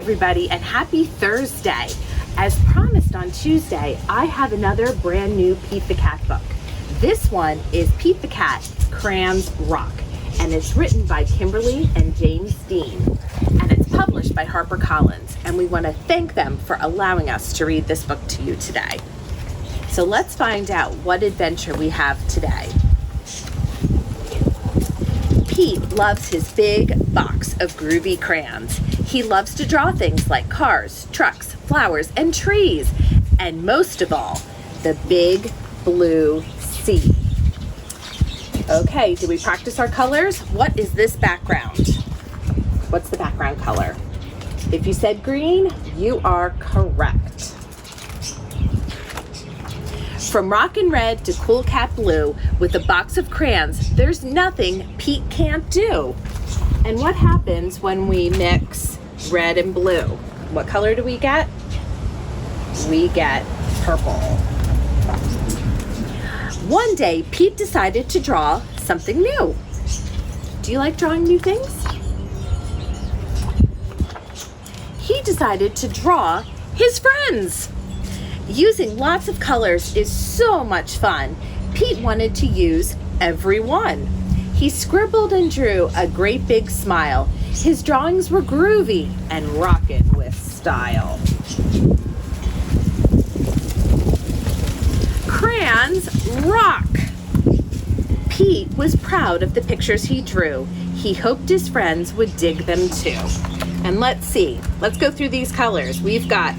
Everybody, and happy Thursday. As promised on Tuesday, I have another brand new Pete the Cat book. This one is Pete the Cat, Crayons Rock, and it's written by Kimberly and James Dean, and it's published by HarperCollins, and we want to thank them for allowing us to read this book to you today. So let's find out what adventure we have today. Pete loves his big box of groovy crayons. He loves to draw things like cars, trucks, flowers, and trees, and most of all, the big blue sea. Okay, do we practice our colors? What is this background? What's the background color? If you said green, you are correct. From rockin' red to cool cat blue, with a box of crayons, there's nothing Pete can't do. And what happens when we mix red and blue? What color do we get? We get purple. One day, Pete decided to draw something new. Do you like drawing new things? He decided to draw his friends. Using lots of colors is so much fun. Pete wanted to use every one. He scribbled and drew a great big smile. His drawings were groovy and rockin' with style. Crayons rock! Pete was proud of the pictures he drew. He hoped his friends would dig them too. And let's see, let's go through these colors. We've got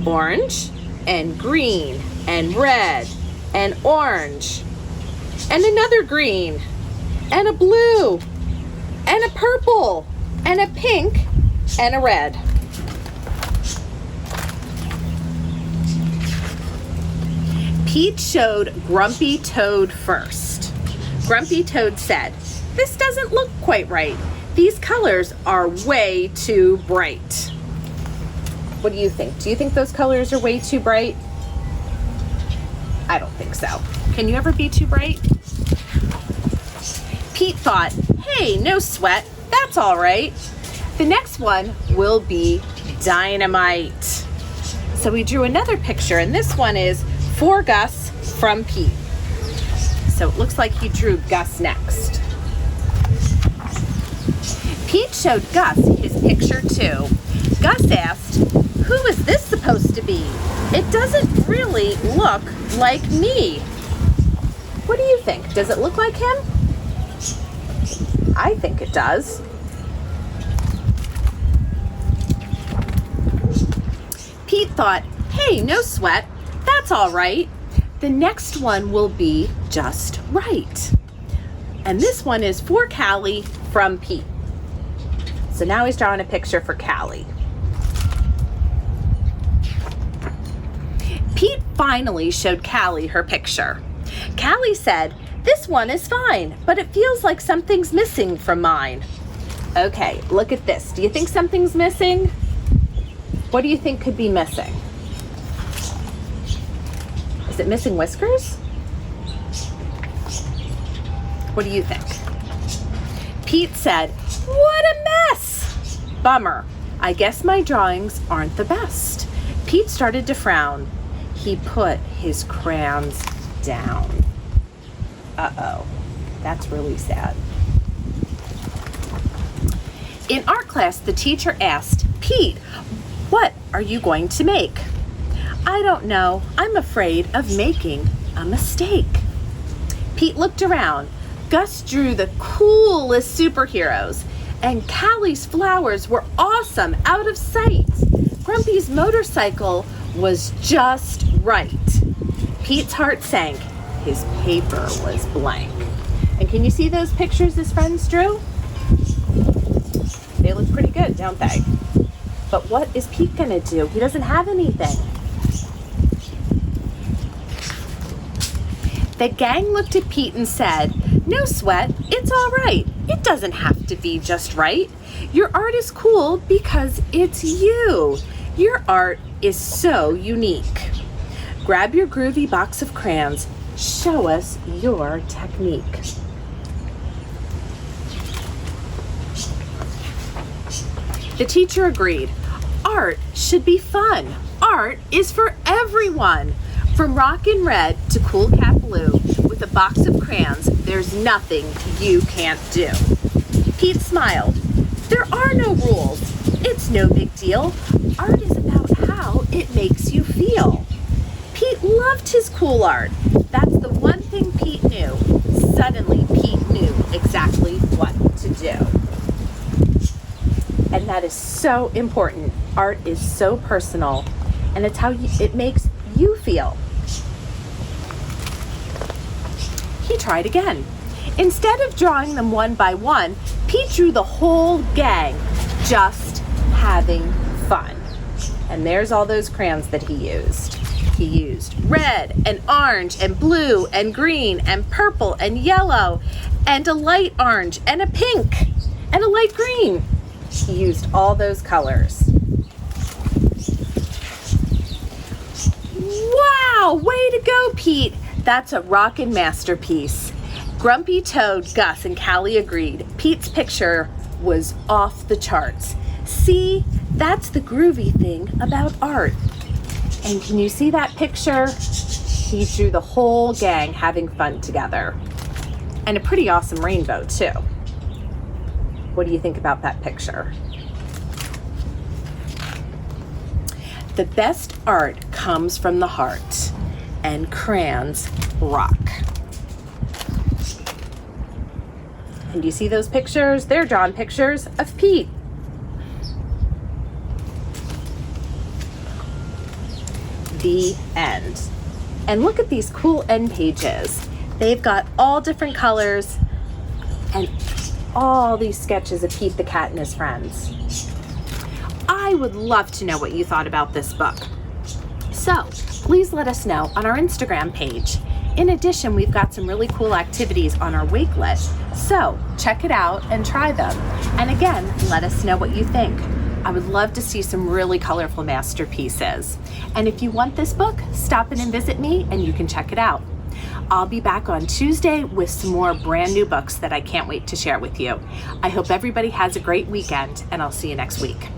orange, and green, and red, and orange, and another green, and a blue, and a purple, and a pink, and a red. Pete showed Grumpy Toad first. Grumpy Toad said, "This doesn't look quite right. These colors are way too bright." What do you think? Do you think those colors are way too bright? I don't think so. Can you ever be too bright? Pete thought, hey, no sweat, that's all right. The next one will be dynamite. So we drew another picture, and this one is for Gus from Pete. So it looks like he drew Gus next. Pete showed Gus his picture too. Gus asked, "Who is this supposed to be? It doesn't really look like me." What do you think? Does it look like him? I think it does. Pete thought, hey, no sweat, that's all right. The next one will be just right. And this one is for Callie from Pete. So now he's drawing a picture for Callie. Pete finally showed Callie her picture. Callie said, "This one is fine, but it feels like something's missing from mine." Okay, look at this. Do you think something's missing? What do you think could be missing? Is it missing whiskers? What do you think? Pete said, "What a mess! Bummer. I guess my drawings aren't the best." Pete started to frown. He put his crayons down. Uh-oh, that's really sad. In art class, the teacher asked, "Pete, what are you going to make?" "I don't know. I'm afraid of making a mistake." Pete looked around. Gus drew the coolest superheroes, and Callie's flowers were awesome, out of sight. Grumpy's motorcycle was just right. Pete's heart sank. His paper was blank. And can you see those pictures his friends drew? They look pretty good, don't they? But what is Pete gonna do? He doesn't have anything. The gang looked at Pete and said, "No sweat, it's all right. It doesn't have to be just right. Your art is cool because it's you. Your art is so unique. Grab your groovy box of crayons. Show us your technique." The teacher agreed. Art should be fun. Art is for everyone. From Rockin' Red to Cool Cat Blue, with a box of crayons, there's nothing you can't do. Pete smiled. There are no rules. It's no big deal. Art is about how it makes you feel. Pete loved his cool art. That's the one thing Pete knew. Suddenly, Pete knew exactly what to do. And that is so important. Art is so personal, and it's how it makes you feel. He tried again. Instead of drawing them one by one, Pete drew the whole gang, just having fun. And there's all those crayons that he used. He used red and orange and blue and green and purple and yellow and a light orange and a pink and a light green. He used all those colors. Wow, way to go, Pete. That's a rockin' masterpiece. Grumpy Toad, Gus, and Callie agreed. Pete's picture was off the charts. See, that's the groovy thing about art. And can you see that picture? He drew the whole gang having fun together. And a pretty awesome rainbow, too. What do you think about that picture? The best art comes from the heart, and crayons rock. And you see those pictures? They're drawn pictures of Pete. The end. And look at these cool end pages. They've got all different colors and all these sketches of Pete the cat and his friends. I would love to know what you thought about this book. So please let us know on our Instagram page. In addition, we've got some really cool activities on our Wakelet. So check it out and try them. And again, let us know what you think. I would love to see some really colorful masterpieces. And if you want this book, stop in and visit me and you can check it out. I'll be back on Tuesday with some more brand new books that I can't wait to share with you. I hope everybody has a great weekend, and I'll see you next week.